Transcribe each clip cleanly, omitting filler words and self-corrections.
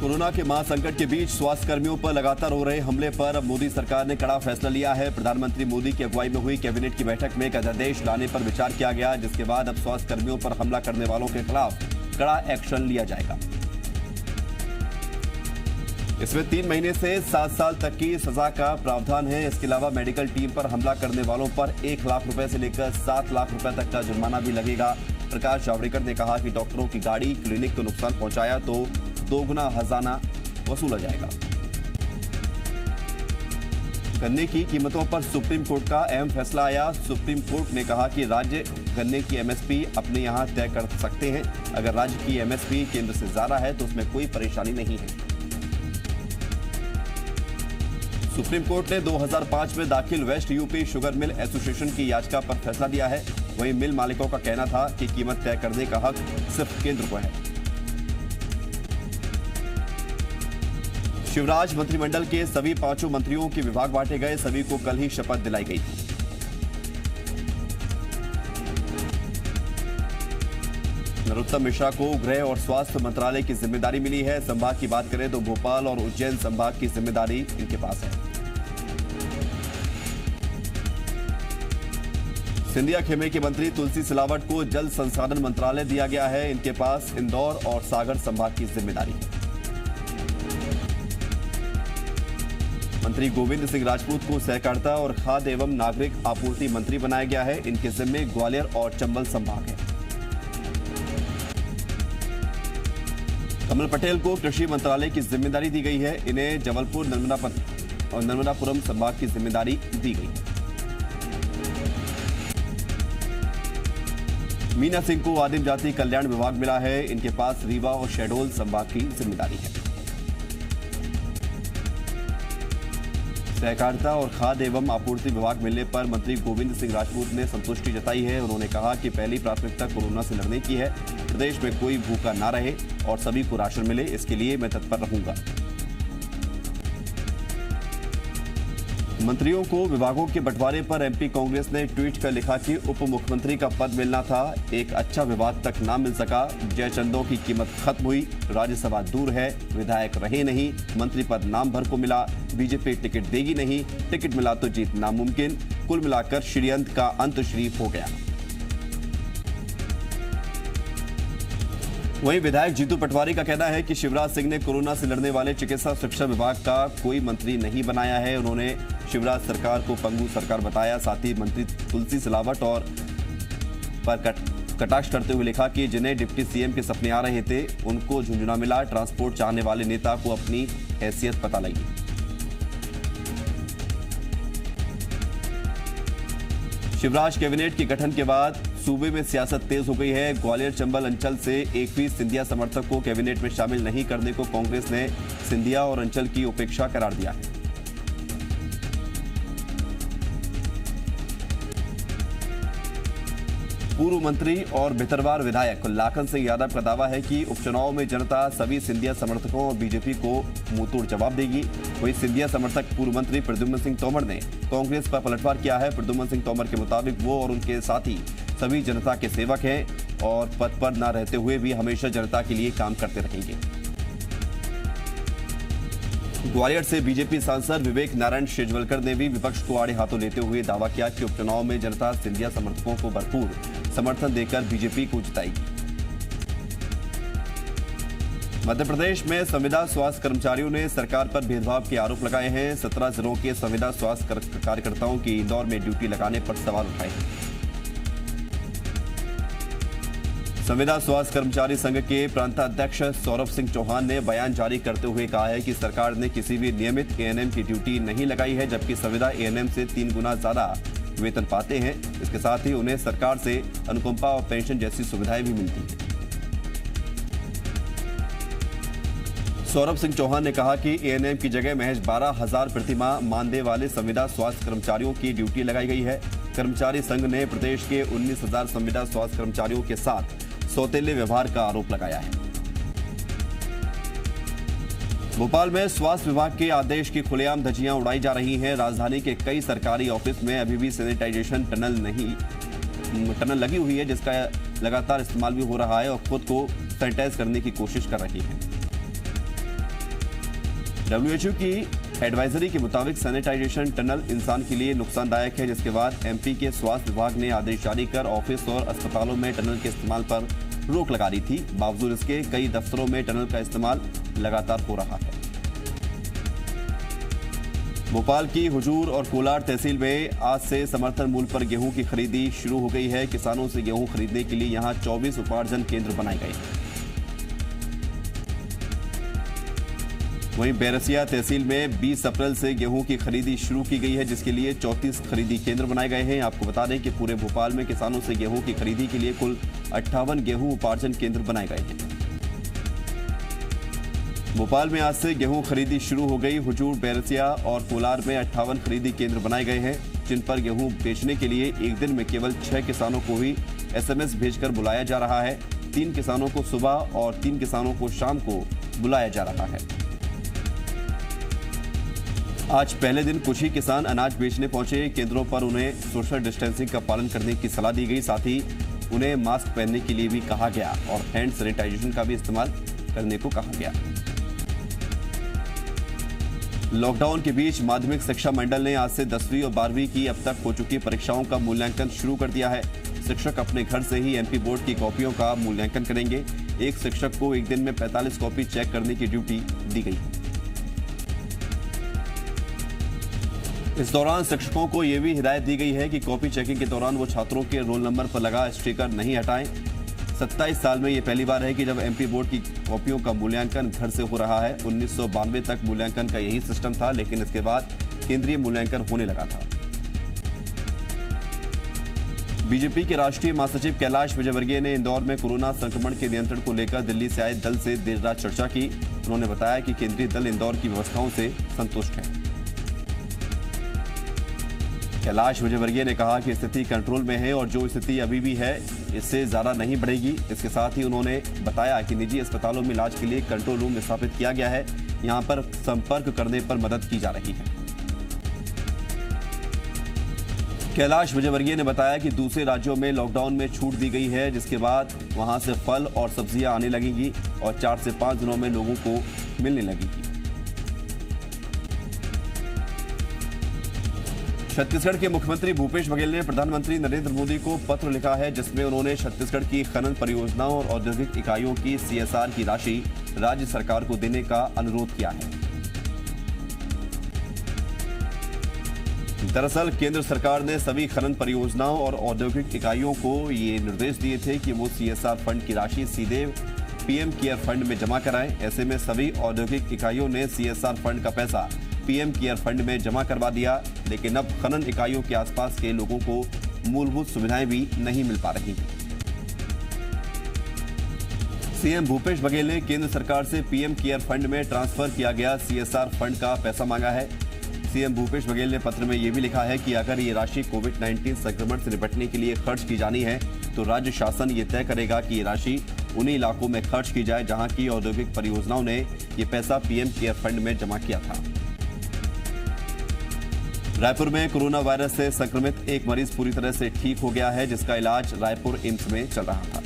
Corona के महासंकट के बीच स्वास्थ्य कर्मियों पर लगातार हो रहे हमले पर अब मोदी सरकार ने कड़ा फैसला लिया है। प्रधानमंत्री मोदी की अगुवाई में हुई कैबिनेट की बैठक में एक अध्यादेश लाने पर विचार किया गया, जिसके बाद अब स्वास्थ्य कर्मियों पर हमला करने वालों के खिलाफ कड़ा एक्शन लिया जाएगा। इसमें 3 महीने से 7 साल तक की सजा का प्रावधान है। इसके अलावा मेडिकल टीम पर हमला करने वालों पर 1 लाख रुपए से लेकर 7 लाख रुपए तक का जुर्माना भी लगेगा। प्रकाश जावड़ेकर ने कहा कि डॉक्टरों की गाड़ी क्लिनिक को नुकसान पहुंचाया तो 2 गुना हर्जाना वसूला जाएगा। गन्ने की कीमतों पर सुप्रीम कोर्ट का अहम फैसला आया। सुप्रीम कोर्ट ने कहा कि राज्य गन्ने की एमएसपी अपने यहां तय कर सकते हैं। अगर राज्य की एमएसपी केंद्र से ज्यादा है तो उसमें कोई परेशानी नहीं है। सुप्रीम कोर्ट ने 2005 में दाखिल west UP sugar mill association की याचिका पर फैसला दिया है। वहीं मिल मालिकों का कहना था कि कीमत तय करने का हक सिर्फ केंद्र को है। शिवराज मंत्रिमंडल के सभी 5 मंत्रियों के विभाग बांटे गए। सभी को कल ही शपथ दिलाई गई। नरोत्तम मिश्रा को गृह और स्वास्थ्य मंत्रालय की जिम्मेदारी मिली है। संभाग की बात करें तो भोपाल और उज्जैन संभाग की जिम्मेदारी इनके पास है। सिंधिया खेमे के मंत्री तुलसी सिलावट को जल संसाधन मंत्रालय दिया गया है। इनके पास इंदौर और सागर संभाग की जिम्मेदारी है। मंत्री गोविंद सिंह राजपूत को सहकारिता और खाद्य एवं नागरिक आपूर्ति मंत्री बनाया गया है। इनके जिम्मे ग्वालियर और चंबल संभाग है। कमल पटेल को कृषि मंत्रालय की जिम्मेदारी दी गई है। इन्हें जबलपुर नर्मदापुरम संभाग की जिम्मेदारी दी गई। मीना सिंह को आदिम जाति कल्याण विभाग मिला है। इनके पास रीवा और शहडोल संभाग की जिम्मेदारी है। सहकारिता और खाद्य एवं आपूर्ति विभाग मिलने पर मंत्री गोविंद सिंह राजपूत ने संतुष्टि जताई है। उन्होंने कहा कि पहली प्राथमिकता कोरोना से लड़ने की है। प्रदेश में कोई भूखा ना रहे और सभी को राशन मिले, इसके लिए मैं तत्पर रहूंगा। मंत्रियों को विभागों के बंटवारे पर एमपी कांग्रेस ने ट्वीट कर लिखा कि उप मुख्यमंत्री का पद मिलना था, एक अच्छा विभाग तक ना मिल सका। जयचंदों की कीमत खत्म हुई, राज्यसभा दूर है, विधायक रहे नहीं, मंत्री पद नाम भर को मिला, बीजेपी टिकट देगी नहीं, टिकट मिला तो जीत नामुमकिन। कुल मिलाकर षड्यंत्र का अंत शरीफ हो गया। वहीं विधायक जीतू पटवारी का कहना है कि शिवराज सिंह ने कोरोना से लड़ने वाले चिकित्सा शिक्षा विभाग का कोई मंत्री नहीं बनाया है। उन्होंने शिवराज सरकार को पंगु सरकार बताया। साथ ही मंत्री तुलसी सिलावट और पर कटाक्ष करते हुए लिखा कि जिन्हें डिप्टी सीएम के सपने आ रहे थे उनको झुंझुना मिला। ट्रांसपोर्ट चाहने वाले नेता को अपनी हैसियत पता लगी। शिवराज कैबिनेट के गठन के बाद सूबे में सियासत तेज हो गई है। ग्वालियर चंबल अंचल से एक भी सिंधिया समर्थक को कैबिनेट में शामिल नहीं करने को कांग्रेस ने सिंधिया और अंचल की उपेक्षा करार दिया है। पूर्व मंत्री और भितरवार विधायक लाखन सिंह यादव का दावा है कि उपचुनाव में जनता सभी सिंधिया समर्थकों और बीजेपी को मुंहतोड़ जवाब देगी। वहीं सिंधिया समर्थक पूर्व मंत्री प्रद्युम्न सिंह तोमर ने कांग्रेस पर पलटवार किया है। प्रद्युम्न सिंह तोमर के मुताबिक वो और उनके साथी सभी जनता के सेवक हैं और पद पर न रहते हुए भी हमेशा जनता के लिए काम करते रहेंगे। ग्वालियर से बीजेपी सांसद विवेक नारायण शेजवलकर ने भी विपक्ष को आड़े हाथों लेते हुए दावा किया कि उपचुनाव में जनता सिंधिया समर्थकों को भरपूर समर्थन देकर बीजेपी को जिताएगी। मध्य प्रदेश में संविदा स्वास्थ्य कर्मचारियों ने सरकार पर भेदभाव के आरोप लगाए हैं। 17 जिलों के संविदा स्वास्थ्य कार्यकर्ताओं की इंदौर में ड्यूटी लगाने पर सवाल उठाए हैं। संविदा स्वास्थ्य कर्मचारी संघ के प्रांताध्यक्ष सौरभ सिंह चौहान ने बयान जारी करते हुए कहा है कि सरकार ने किसी भी नियमित एएनएम की ड्यूटी नहीं लगाई है, जबकि संविदा एएनएम से 3 गुना ज्यादा वेतन पाते हैं। इसके साथ ही उन्हें सरकार से अनुकंपा और पेंशन जैसी सुविधाएं भी मिलती हैं। सौरभ सिंह चौहान ने कहा कि एएनएम की जगह महज 12,000 प्रतिमाह मानदेय वाले संविदा स्वास्थ्य कर्मचारियों की ड्यूटी लगाई गई है। कर्मचारी संघ ने प्रदेश के 19,000 संविदा स्वास्थ्य कर्मचारियों के साथ सौतेले व्यवहार का आरोप लगाया है। भोपाल में स्वास्थ्य विभाग के आदेश की खुलेआम धज्जियां उड़ाई जा रही हैं। राजधानी के कई सरकारी ऑफिस में अभी भी सैनिटाइजेशन टनल लगी हुई है, जिसका लगातार इस्तेमाल भी हो रहा है और खुद को सैनिटाइज करने की कोशिश कर रही है। WHO की एडवाइजरी के मुताबिक सैनिटाइजेशन टनल इंसान के लिए नुकसानदायक है, जिसके बाद एमपी के स्वास्थ्य विभाग ने आदेश जारी कर ऑफिस और अस्पतालों में टनल के इस्तेमाल पर रोक लगा दी थी। बावजूद इसके कई दफ्तरों में टनल का इस्तेमाल लगातार हो रहा है। भोपाल की हुजूर और कोलार तहसील में आज से समर्थन मूल्य पर गेहूं की खरीदी शुरू हो गई है। किसानों से गेहूं खरीदने के लिए यहां 24 उपार्जन केंद्र बनाए गए हैं। वहीं बैरसिया तहसील में 20 अप्रैल से गेहूं की खरीदी शुरू की गई है, जिसके लिए 34 खरीदी केंद्र बनाए गए हैं। आपको बता दें कि पूरे भोपाल में किसानों से गेहूं की खरीदी के लिए कुल 58 गेहूं उपार्जन केंद्र बनाए गए हैं। भोपाल में आज से गेहूं खरीदी शुरू हो गई। हुजूर, बैरसिया और कोलार में 58 खरीदी केंद्र बनाए गए हैं, जिन पर गेहूं बेचने के लिए एक दिन में केवल 6 किसानों को ही SMS भेजकर बुलाया जा रहा है। 3 किसानों को सुबह और 3 किसानों को शाम को बुलाया जा रहा है। आज पहले दिन कुछ ही किसान अनाज बेचने पहुंचे। केंद्रों पर उन्हें सोशल डिस्टेंसिंग का पालन करने की सलाह दी गई, साथ ही उन्हें मास्क पहनने के लिए भी कहा गया और हैंड सैनिटाइजेशन का भी इस्तेमाल करने को कहा गया। लॉकडाउन के बीच माध्यमिक शिक्षा मंडल ने आज से 10वीं और 12वीं की अब तक हो चुकी परीक्षाओं का मूल्यांकन शुरू कर दिया है। शिक्षक अपने घर से ही एमपी बोर्ड की कॉपियों का मूल्यांकन करेंगे। एक शिक्षक को एक दिन में 45 कॉपी चेक करने की ड्यूटी दी गई है। इस दौरान शिक्षकों को यह भी हिदायत दी गई है कि कॉपी चेकिंग के दौरान वो छात्रों के रोल नंबर पर लगा स्टिकर नहीं हटाएं। 27 साल में यह पहली बार है कि जब एमपी बोर्ड की कॉपियों का मूल्यांकन घर से हो रहा है। 1992 तक मूल्यांकन का यही सिस्टम था, लेकिन इसके बाद केंद्रीय मूल्यांकन होने लगा था। बीजेपी के राष्ट्रीय महासचिव कैलाश विजयवर्गीय ने इंदौर में कोरोना संक्रमण के नियंत्रण को लेकर दिल्ली से आए दल से देर रात चर्चा की। उन्होंने बताया कि केंद्रीय दल इंदौर की व्यवस्थाओं से संतुष्ट है। कैलाश विजयवर्गीय ने कहा कि स्थिति कंट्रोल में है और जो स्थिति अभी भी है इससे ज्यादा नहीं बढ़ेगी। इसके साथ ही उन्होंने बताया कि निजी अस्पतालों में इलाज के लिए कंट्रोल रूम स्थापित किया गया है। यहां पर संपर्क करने पर मदद की जा रही है। कैलाश विजयवर्गीय ने बताया कि दूसरे राज्यों में लॉकडाउन में छूट दी गई है, जिसके बाद वहां से फल और सब्जियां आने लगेंगी और 4 से 5 दिनों में लोगों को मिलने लगेगी। छत्तीसगढ़ के मुख्यमंत्री भूपेश बघेल ने प्रधानमंत्री नरेंद्र मोदी को पत्र लिखा है, जिसमें उन्होंने छत्तीसगढ़ की खनन परियोजनाओं और औद्योगिक इकाइयों की CSR की राशि राज्य सरकार को देने का अनुरोध किया है। दरअसल केंद्र सरकार ने सभी खनन परियोजनाओं और औद्योगिक इकाइयों को ये निर्देश दिए थे कि वो CSR फंड की राशि सीधे PM केयर फंड में जमा कराएं। ऐसे में सभी औद्योगिक इकाइयों ने CSR फंड का पैसा PM केयर फंड में जमा करवा दिया, लेकिन अब खनन इकाइयों के आसपास के लोगों को मूलभूत सुविधाएं भी नहीं मिल पा रही। सीएम भूपेश बघेल ने केंद्र सरकार से PM केयर फंड में ट्रांसफर किया गया CSR फंड का पैसा मांगा है। सीएम भूपेश बघेल ने पत्र में यह भी लिखा है कि अगर ये राशि कोविड-19 संक्रमण से निपटने के लिए खर्च की जानी है तो राज्य शासन ये तय करेगा कि ये राशि उन्हीं इलाकों में खर्च की जाए जहां की औद्योगिक परियोजनाओं ने ये पैसा PM केयर फंड में जमा किया था। रायपुर में कोरोना वायरस से संक्रमित एक मरीज पूरी तरह से ठीक हो गया है, जिसका इलाज रायपुर एम्स में चल रहा था।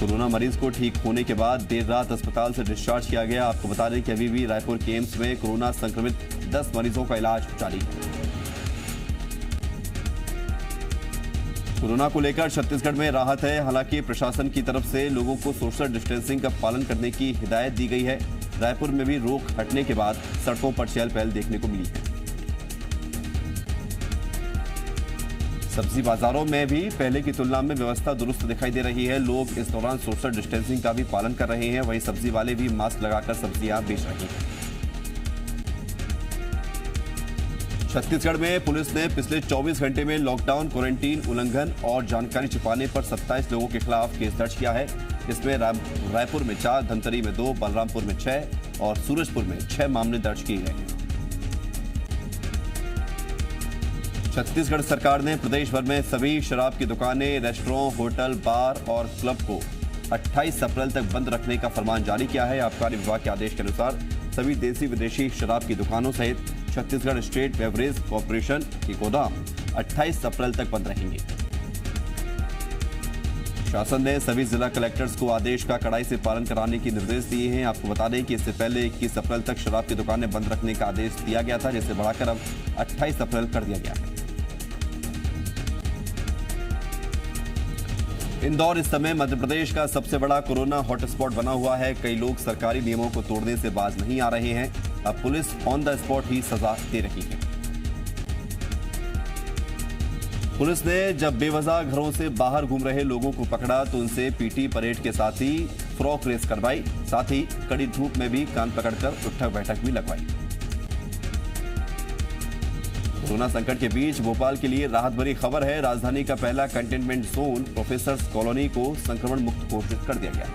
कोरोना मरीज को ठीक होने के बाद देर रात अस्पताल से डिस्चार्ज किया गया। आपको बता दें कि अभी भी रायपुर के एम्स में कोरोना संक्रमित 10 मरीजों का इलाज जारी है। कोरोना को लेकर छत्तीसगढ़ में राहत है। हालांकि प्रशासन की तरफ से लोगों को सोशल डिस्टेंसिंग का पालन करने की हिदायत दी गई है। रायपुर में भी रोक हटने के बाद सड़कों पर चहल पहल देखने को मिली है। सब्जी बाजारों में भी पहले की तुलना में व्यवस्था दुरुस्त दिखाई दे रही है। लोग इस दौरान सोशल डिस्टेंसिंग का भी पालन कर रहे हैं। वहीं सब्जी वाले भी मास्क लगाकर सब्जियां बेच रहे हैं। छत्तीसगढ़ में पुलिस ने पिछले 24 घंटे में लॉकडाउन, क्वारंटीन उल्लंघन और जानकारी छिपाने पर 27 लोगों के खिलाफ केस दर्ज किया है। इसमें रायपुर में 4, धमतरी में 2, बलरामपुर में 6 और सूरजपुर में 6 मामले दर्ज किए गए हैं। छत्तीसगढ़ सरकार ने प्रदेश भर में सभी शराब की दुकानें, रेस्टोरेंट, होटल, बार और क्लब को 28 अप्रैल तक बंद रखने का फरमान जारी किया है। आबकारी विभाग के आदेश के अनुसार सभी देसी विदेशी शराब की दुकानों सहित छत्तीसगढ़ स्टेट बेवरेज कॉर्पोरेशन के गोदाम 28 अप्रैल तक बंद रहेंगे। प्रशासन ने सभी जिला कलेक्टर्स को आदेश का कड़ाई से पालन कराने के निर्देश दिए हैं। आपको बता दें कि इससे पहले 21 अप्रैल तक शराब की दुकानें बंद रखने का आदेश दिया गया था, जिसे बढ़ाकर अब 28 अप्रैल कर दिया गया है। इंदौर इस समय मध्य प्रदेश का सबसे बड़ा कोरोना हॉटस्पॉट बना हुआ है। कई लोग सरकारी नियमों को तोड़ने से बाज नहीं आ रहे हैं। अब पुलिस ऑन द स्पॉट ही सजा दे रही है। पुलिस ने जब बेवजह घरों से बाहर घूम रहे लोगों को पकड़ा तो उनसे पीटी परेड के साथ ही फ्रॉक रेस करवाई, साथ ही कड़ी धूप में भी कान पकड़कर उठक बैठक भी लगवाई। कोरोना संकट के बीच भोपाल के लिए राहत भरी खबर है। राजधानी का पहला कंटेनमेंट जोन प्रोफेसर्स कॉलोनी को संक्रमण मुक्त घोषित कर दिया गया।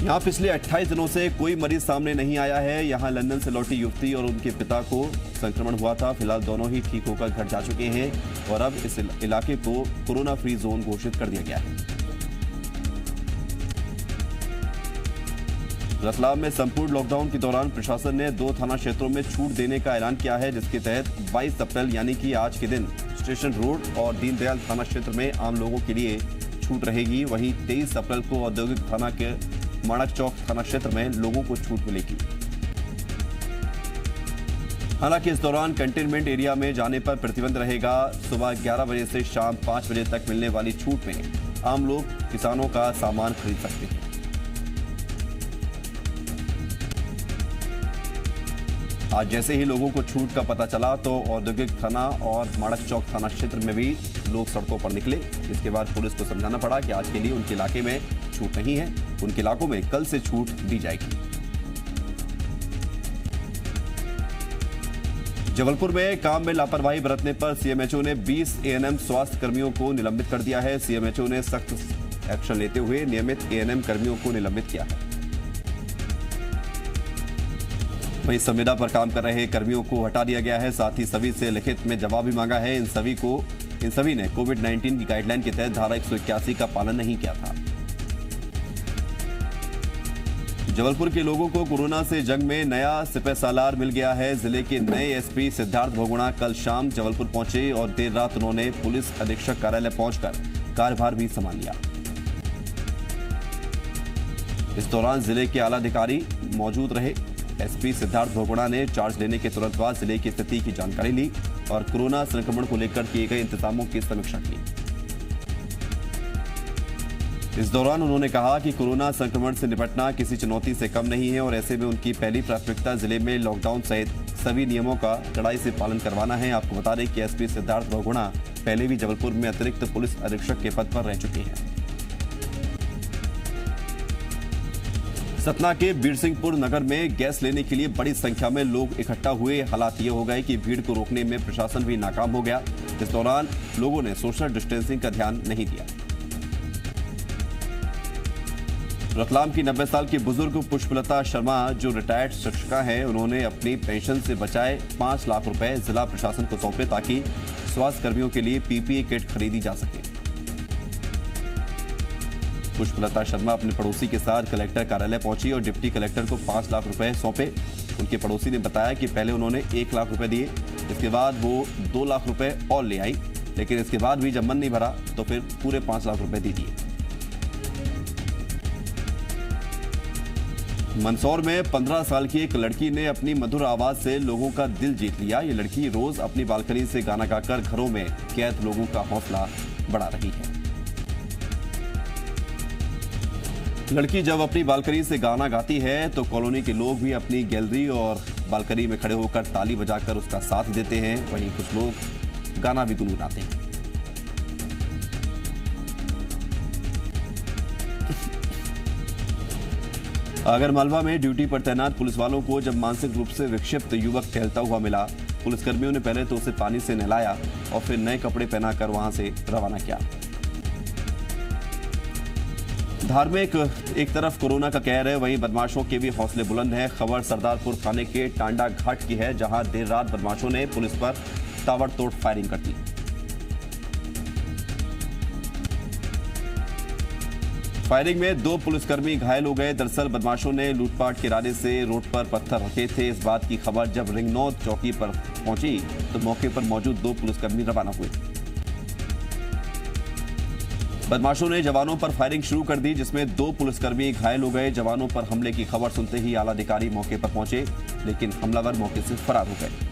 यहां पिछले 28 दिनों से कोई मरीज सामने नहीं आया है। यहां लंदन से लौटी युवती और उनके पिता को संक्रमण हुआ था। फिलहाल दोनों ही ठीक होकर घर जा चुके हैं और अब इस इलाके को कोरोना फ्री जोन घोषित कर दिया गया है। रतलाम में संपूर्ण लॉकडाउन के दौरान प्रशासन ने 2 थाना क्षेत्रों में छूट देने का ऐलान किया है, जिसके तहत 22 अप्रैल यानी कि आज के दिन स्टेशन रोड और दीनदयाल थाना क्षेत्र में आम लोगों के लिए छूट रहेगी। वहीं 23 अप्रैल को औद्योगिक थाना के माणक चौक थाना क्षेत्र में लोगों को छूट मिलेगी। हालांकि इस दौरान कंटेनमेंट एरिया में जाने पर प्रतिबंध रहेगा। सुबह 11 बजे से शाम 5 बजे तक मिलने वाली छूट में आम लोग किसानों का सामान खरीद सकते हैं। आज जैसे ही लोगों को छूट का पता चला तो औद्योगिक थाना और माणक चौक थाना क्षेत्र में भी लोग सड़कों पर निकले। इसके बाद पुलिस को समझाना पड़ा कि आज के लिए उनके इलाके में छूट नहीं है, उनके इलाकों में कल से छूट दी जाएगी। जबलपुर में काम में लापरवाही बरतने पर सीएमएचओ ने 20 एएनएम स्वास्थ्य कर्मियों को निलंबित कर दिया है। सीएमएचओ ने सख्त एक्शन लेते हुए नियमित एएनएम कर्मियों को निलंबित किया है। वहीं संविदा पर काम कर रहे कर्मियों को हटा दिया गया है। साथ ही सभी से लिखित में जवाब भी मांगा है। इन सभी ने कोविड-19 की गाइडलाइन के तहत धारा 181 का पालन नहीं किया था। जबलपुर के लोगों को कोरोना से जंग में नया सिपह सालार मिल गया है। जिले के नए एसपी सिद्धार्थ बहुगुणा कल शाम जबलपुर पहुंचे और देर रात उन्होंने पुलिस अधीक्षक कार्यालय पहुंचकर कार्यभार भी संभाल लिया। इस दौरान जिले के आला अधिकारी मौजूद रहे। एसपी सिद्धार्थ बहुगुणा ने चार्ज लेने के तुरंत बाद जिले की स्थिति की जानकारी ली और कोरोना संक्रमण को लेकर किए गए इंतजामों की समीक्षा की। इस दौरान उन्होंने कहा कि कोरोना संक्रमण से निपटना किसी चुनौती से कम नहीं है और ऐसे में उनकी पहली प्राथमिकता जिले में लॉकडाउन सहित सभी नियमों का कड़ाई से पालन करवाना है। आपको बता दें कि एसपी सिद्धार्थ बहुगुणा पहले भी जबलपुर में अतिरिक्त पुलिस अधीक्षक के पद पर रह चुके हैं। सतना के बीरसिंहपुर नगर में गैस लेने के लिए बड़ी संख्या में लोग इकट्ठा हुए। हालात ये हो गए कि भीड़ को रोकने में प्रशासन भी नाकाम हो गया। इस दौरान लोगों ने सोशल डिस्टेंसिंग का ध्यान नहीं दिया। रतलाम की 90 साल की बुजुर्ग पुष्पलता शर्मा जो रिटायर्ड शिक्षिका हैं, उन्होंने अपनी पेंशन से बचाए 5 लाख रुपए जिला प्रशासन को सौंपे ताकि स्वास्थ्य कर्मियों के लिए पीपीई किट खरीदी जा सके। पुष्पलता शर्मा अपने पड़ोसी के साथ कलेक्टर कार्यालय पहुंची और डिप्टी कलेक्टर को 5 लाख रुपए सौंपे। उनके पड़ोसी ने बताया कि पहले उन्होंने 1 लाख रुपए दिए, इसके बाद वो 2 लाख रुपए और ले आई, लेकिन इसके बाद भी जब मन नहीं भरा तो फिर पूरे 5 लाख रुपए दे दिए। मंदसौर में 15 साल की एक लड़की ने अपनी मधुर आवाज से लोगों का दिल जीत लिया। ये लड़की रोज अपनी बालकनी से गाना गाकर घरों में कैद लोगों का हौसला बढ़ा रही है। लड़की जब अपनी बालकनी से गाना गाती है तो कॉलोनी के लोग भी अपनी गैलरी और बालकनी में खड़े होकर ताली बजाकर उसका साथ देते हैं। वहीं कुछ लोग गाना भी गुनगुनाते हैं। आगरमालवा में ड्यूटी पर तैनात पुलिस वालों को जब मानसिक रूप से विक्षिप्त युवक टहलता हुआ मिला, पुलिसकर्मियों ने पहले तो उसे पानी से नहलाया और फिर नए कपड़े पहनाकर वहां से रवाना किया। धार्मिक एक तरफ कोरोना का कहर है, वहीं बदमाशों के भी हौसले बुलंद हैं। खबर सरदारपुर थाने के टांडा घाट की है, जहां देर रात बदमाशों ने पुलिस पर ताबड़तोड़ फायरिंग कर दी। फायरिंग में 2 पुलिसकर्मी घायल हो गए। दरअसल बदमाशों ने लूटपाट के इरादे से रोड पर पत्थर रखे थे। इस बात की खबर जब रिंगनौद चौकी पर पहुंची तो मौके पर मौजूद 2 पुलिसकर्मी रवाना हुए। बदमाशों ने जवानों पर फायरिंग शुरू कर दी, जिसमें 2 पुलिसकर्मी घायल हो गए। जवानों पर हमले की खबर सुनते ही आला अधिकारी मौके पर पहुंचे, लेकिन हमलावर मौके से फरार हो गए।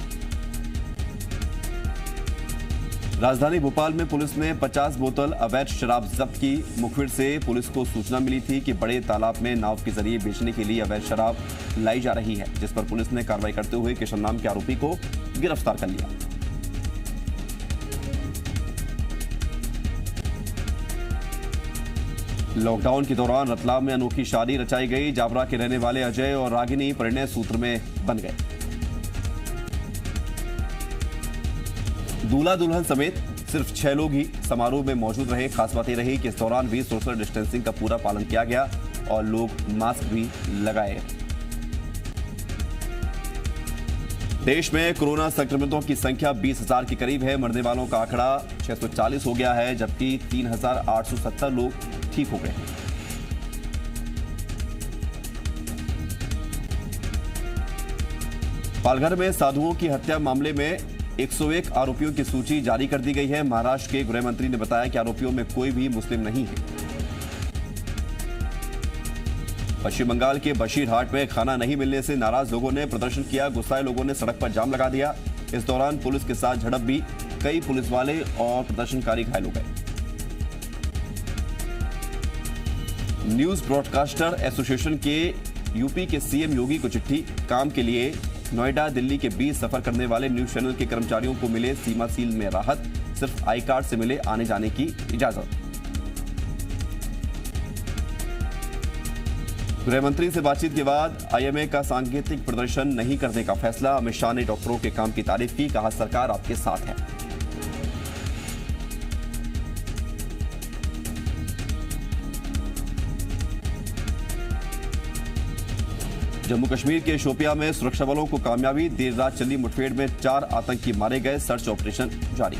राजधानी भोपाल में पुलिस ने 50 बोतल अवैध शराब जब्त की। मुखबिर से पुलिस को सूचना मिली थी कि बड़े तालाब में नाव के जरिए बेचने के लिए अवैध शराब लाई जा रही है, जिस पर पुलिस ने कार्रवाई करते हुए किशन नाम के आरोपी को गिरफ्तार कर लिया। लॉकडाउन के दौरान रतलाम में अनोखी शादी रचाई गई। जावरा के रहने वाले अजय और रागिनी परिणय सूत्र में बन गए। दूल्हा दुल्हन समेत सिर्फ 6 लोग ही समारोह में मौजूद रहे। खास बात यह रही कि इस दौरान भी सोशल डिस्टेंसिंग का पूरा पालन किया गया और लोग मास्क भी लगाए। देश में कोरोना संक्रमितों की संख्या 20,000 के करीब है। मरने वालों का आंकड़ा 640 हो गया है, जबकि 3,870 लोग ठीक हो गए। पालघर में साधुओं की हत्या मामले में 101 आरोपियों की सूची जारी कर दी गई है। महाराष्ट्र के गृह मंत्री ने बताया कि आरोपियों में कोई भी मुस्लिम नहीं है। पश्चिम बंगाल के बशीरहाट में खाना नहीं मिलने से नाराज लोगों ने प्रदर्शन किया। गुस्साए लोगों ने सड़क पर जाम लगा दिया। इस दौरान पुलिस के साथ झड़प भी, कई पुलिस वाले और प्रदर्शनकारी घायल हो गए। न्यूज ब्रॉडकास्टर एसोसिएशन के यूपी के सीएम योगी को चिट्ठी। काम के लिए नोएडा दिल्ली के बीच सफर करने वाले न्यूज चैनल के कर्मचारियों को मिले सीमा सील में राहत, सिर्फ आई कार्ड से मिले आने जाने की इजाजत। गृह मंत्री से बातचीत के बाद आईएमए का सांकेतिक प्रदर्शन नहीं करने का फैसला। अमित शाह ने डॉक्टरों के काम की तारीफ की, कहा सरकार आपके साथ है। जम्मू कश्मीर के शोपियां में सुरक्षा बलों को कामयाबी। देर रात चली मुठभेड़ में 4 आतंकी मारे गए। सर्च ऑपरेशन जारी।